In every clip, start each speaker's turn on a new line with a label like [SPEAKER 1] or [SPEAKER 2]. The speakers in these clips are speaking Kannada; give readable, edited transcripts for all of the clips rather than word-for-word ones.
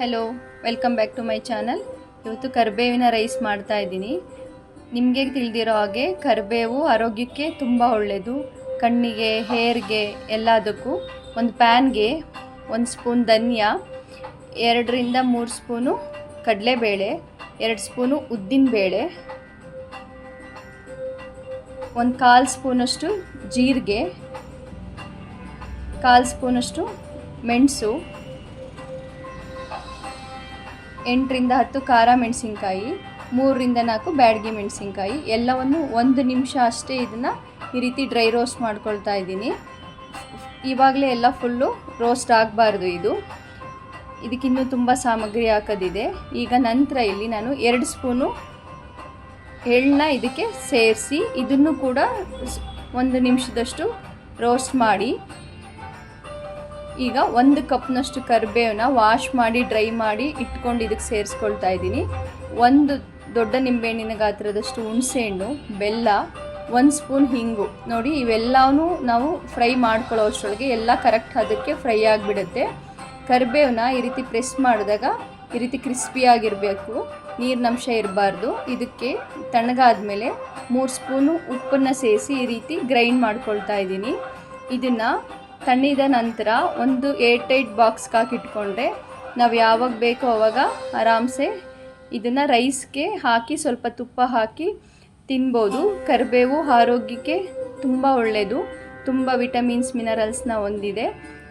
[SPEAKER 1] Hello, welcome back to my channel. ಇವತ್ತು ಕರಿಬೇವಿನ ರೈಸ್ ಮಾಡ್ತಾ ಇದ್ದೀನಿ. ನಿಮಗೆ ತಿಳಿದಿರೋ ಹಾಗೆ ಕರಿಬೇವು ಆರೋಗ್ಯಕ್ಕೆ ತುಂಬ ಒಳ್ಳೆಯದು. ಕಣ್ಣಿಗೆ, ಹೇರ್ಗೆ ಎಲ್ಲದಕ್ಕೂ. ಒಂದು ಪ್ಯಾನ್ಗೆ 1 ಸ್ಪೂನ್ ಧನಿಯಾ, 2 ರಿಂದ 3 ಸ್ಪೂನು ಕಡಲೆಬೇಳೆ, 2 ಸ್ಪೂನು ಉದ್ದಿನಬೇಳೆ, 1/4 ಸ್ಪೂನಷ್ಟು ಜೀರಿಗೆ, 1/4 ಸ್ಪೂನಷ್ಟು ಮೆಣಸು, 8 ರಿಂದ 10 ಖಾರ ಮೆಣಸಿನ್ಕಾಯಿ, 3 ರಿಂದ 4 ಬ್ಯಾಡಗಿ ಮೆಣಸಿನ್ಕಾಯಿ ಎಲ್ಲವನ್ನು 1 ನಿಮಿಷ ಅಷ್ಟೇ ಇದನ್ನು ಈ ರೀತಿ ಡ್ರೈ ರೋಸ್ಟ್ ಮಾಡ್ಕೊಳ್ತಾ ಇದ್ದೀನಿ. ಇವಾಗಲೇ ಎಲ್ಲ ಫುಲ್ಲು ರೋಸ್ಟ್ ಆಗಬಾರ್ದು. ಇದಕ್ಕಿನ್ನೂ ತುಂಬ ಸಾಮಗ್ರಿ ಹಾಕೋದಿದೆ. ಈಗ ನಂತರ ಇಲ್ಲಿ ನಾನು 2 ಸ್ಪೂನು ಎಳ್ಳನ್ನ ಇದಕ್ಕೆ ಸೇರಿಸಿ ಇದನ್ನು ಕೂಡ 1 ನಿಮಿಷದಷ್ಟು ರೋಸ್ಟ್ ಮಾಡಿ, ಈಗ 1 ಕಪ್ನಷ್ಟು ಕರಿಬೇವನ್ನ ವಾಶ್ ಮಾಡಿ ಡ್ರೈ ಮಾಡಿ ಇಟ್ಕೊಂಡು ಇದಕ್ಕೆ ಸೇರಿಸ್ಕೊಳ್ತಾ ಇದ್ದೀನಿ. 1 ದೊಡ್ಡ ನಿಂಬೆಹಣ್ಣಿನ ಗಾತ್ರದಷ್ಟು ಹುಣಸೆಹಣ್ಣು, ಬೆಲ್ಲ, 1 ಸ್ಪೂನ್ ಹಿಂಗು. ನೋಡಿ, ಇವೆಲ್ಲವೂ ನಾವು ಫ್ರೈ ಮಾಡ್ಕೊಳ್ಳೋ ಅಷ್ಟರೊಳಗೆ ಎಲ್ಲ ಕರೆಕ್ಟ್ ಅದಕ್ಕೆ ಫ್ರೈ ಆಗಿಬಿಡುತ್ತೆ. ಕರಿಬೇವನ್ನ ಈ ರೀತಿ ಪ್ರೆಸ್ ಮಾಡಿದಾಗ ಈ ರೀತಿ ಕ್ರಿಸ್ಪಿಯಾಗಿರಬೇಕು, ನೀರಿನಂಶ ಇರಬಾರ್ದು. ಇದಕ್ಕೆ ತಣ್ಣಗಾದ್ಮೇಲೆ 3 ಸ್ಪೂನು ಉಪ್ಪನ್ನು ಸೇರಿಸಿ ಈ ರೀತಿ ಗ್ರೈಂಡ್ ಮಾಡ್ಕೊಳ್ತಾ ಇದ್ದೀನಿ. ಇದನ್ನು ತಣ್ಣಿದ ನಂತರ ಒಂದು ಏರ್ಟೈಟ್ ಬಾಕ್ಸ್ಗೆ ಹಾಕಿಟ್ಕೊಂಡ್ರೆ ನಾವು ಯಾವಾಗ ಬೇಕೋ ಆವಾಗ ಆರಾಮ್ಸೆ ಇದನ್ನು ರೈಸ್ಗೆ ಹಾಕಿ ಸ್ವಲ್ಪ ತುಪ್ಪ ಹಾಕಿ ತಿನ್ಬೋದು. ಕರಿಬೇವು ಆರೋಗ್ಯಕ್ಕೆ ತುಂಬ ಒಳ್ಳೆಯದು, ತುಂಬ ವಿಟಮಿನ್ಸ್ ಮಿನರಲ್ಸ್ನ ಹೊಂದಿದೆ.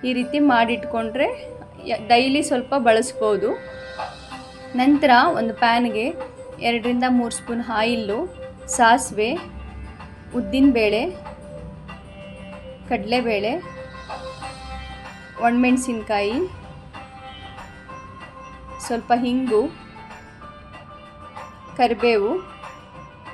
[SPEAKER 1] ಈ ರೀತಿ ಮಾಡಿಟ್ಕೊಂಡ್ರೆ ಡೈಲಿ ಸ್ವಲ್ಪ ಬಳಸ್ಬೋದು. ನಂತರ ಒಂದು ಪ್ಯಾನ್ಗೆ 2 ರಿಂದ 3 ಸ್ಪೂನ್ ಆಯಿಲ್ಲು, ಸಾಸಿವೆ, ಉದ್ದಿನಬೇಳೆ, ಕಡಲೆಬೇಳೆ, ಒಣಮೆಣಸಿನ್ಕಾಯಿ, ಸ್ವಲ್ಪ ಹಿಂಗು, ಕರಿಬೇವು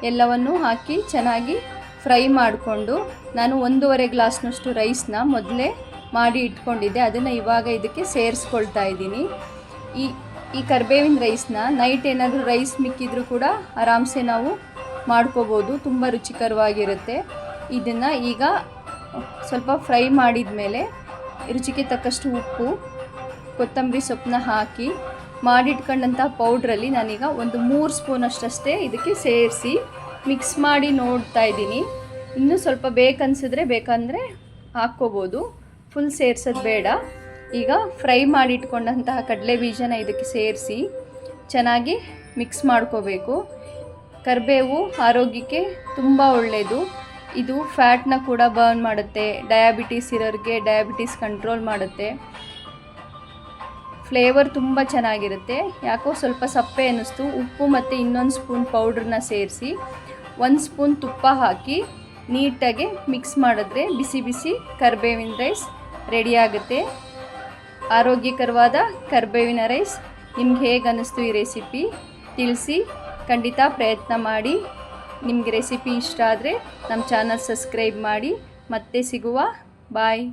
[SPEAKER 1] ಎಲ್ಲವನ್ನು ಹಾಕಿ ಚೆನ್ನಾಗಿ ಫ್ರೈ ಮಾಡಿಕೊಂಡು, ನಾನು 1.5 ಗ್ಲಾಸ್ನಷ್ಟು ರೈಸ್ನ ಮೊದಲೇ ಮಾಡಿ ಇಟ್ಕೊಂಡಿದ್ದೆ, ಅದನ್ನು ಇವಾಗ ಇದಕ್ಕೆ ಸೇರಿಸ್ಕೊಳ್ತಾ ಇದ್ದೀನಿ. ಈ ಕರಿಬೇವಿನ ರೈಸ್ನ ನೈಟ್ ಏನಾದರೂ ರೈಸ್ ಮಿಕ್ಕಿದ್ರೂ ಕೂಡ ಆರಾಮ್ಸೆ ನಾವು ಮಾಡ್ಕೋಬೋದು, ತುಂಬ ರುಚಿಕರವಾಗಿರುತ್ತೆ. ಇದನ್ನು ಈಗ ಸ್ವಲ್ಪ ಫ್ರೈ ಮಾಡಿದ ಮೇಲೆ ರುಚಿಗೆ ತಕ್ಕಷ್ಟು ಉಪ್ಪು, ಕೊತ್ತಂಬರಿ ಸೊಪ್ಪನ್ನ ಹಾಕಿ ಮಾಡಿಟ್ಕೊಂಡಂಥ ಪೌಡ್ರಲ್ಲಿ ನಾನೀಗ 3 ಸ್ಪೂನಷ್ಟೇ ಇದಕ್ಕೆ ಸೇರಿಸಿ ಮಿಕ್ಸ್ ಮಾಡಿ ನೋಡ್ತಾ ಇದ್ದೀನಿ. ಇನ್ನೂ ಸ್ವಲ್ಪ ಬೇಕಂದರೆ ಹಾಕ್ಕೋಬೋದು, ಫುಲ್ ಸೇರಿಸೋದು ಬೇಡ. ಈಗ ಫ್ರೈ ಮಾಡಿಟ್ಕೊಂಡಂತಹ ಕಡಲೆ ಬೀಜನ ಇದಕ್ಕೆ ಸೇರಿಸಿ ಚೆನ್ನಾಗಿ ಮಿಕ್ಸ್ ಮಾಡ್ಕೋಬೇಕು. ಕರಿಬೇವು ಆರೋಗ್ಯಕ್ಕೆ ತುಂಬ ಒಳ್ಳೆಯದು. ಇದು ಫ್ಯಾಟ್ನ ಕೂಡ ಬರ್ನ್ ಮಾಡುತ್ತೆ, ಡಯಾಬಿಟೀಸ್ ಇರೋರಿಗೆ ಡಯಾಬಿಟೀಸ್ ಕಂಟ್ರೋಲ್ ಮಾಡುತ್ತೆ. ಫ್ಲೇವರ್ ತುಂಬ ಚೆನ್ನಾಗಿರುತ್ತೆ. ಯಾಕೋ ಸ್ವಲ್ಪ ಸಪ್ಪೆ ಅನ್ನಿಸ್ತು. ಉಪ್ಪು ಮತ್ತು ಇನ್ನೊಂದು ಸ್ಪೂನ್ ಪೌಡ್ರನ್ನ ಸೇರಿಸಿ 1 ಸ್ಪೂನ್ ತುಪ್ಪ ಹಾಕಿ ನೀಟಾಗಿ ಮಿಕ್ಸ್ ಮಾಡಿದ್ರೆ ಬಿಸಿ ಬಿಸಿ ಕರಿಬೇವಿನ ರೈಸ್ ರೆಡಿಯಾಗುತ್ತೆ. ಆರೋಗ್ಯಕರವಾದ ಕರಿಬೇವಿನ ರೈಸ್. ನಿಮ್ಗೆ ಹೇಗೆ ಅನ್ನಿಸ್ತು ಈ ರೆಸಿಪಿ ತಿಳಿಸಿ. ಖಂಡಿತ ಪ್ರಯತ್ನ ಮಾಡಿ. ನಿಮಗೆ ರೆಸಿಪಿ ಇಷ್ಟ ಆದರೆ ನಮ್ಮ ಚಾನಲ್ ಸಬ್ಸ್ಕ್ರೈಬ್ ಮಾಡಿ. ಮತ್ತೆ ಸಿಗುವ. ಬಾಯ್.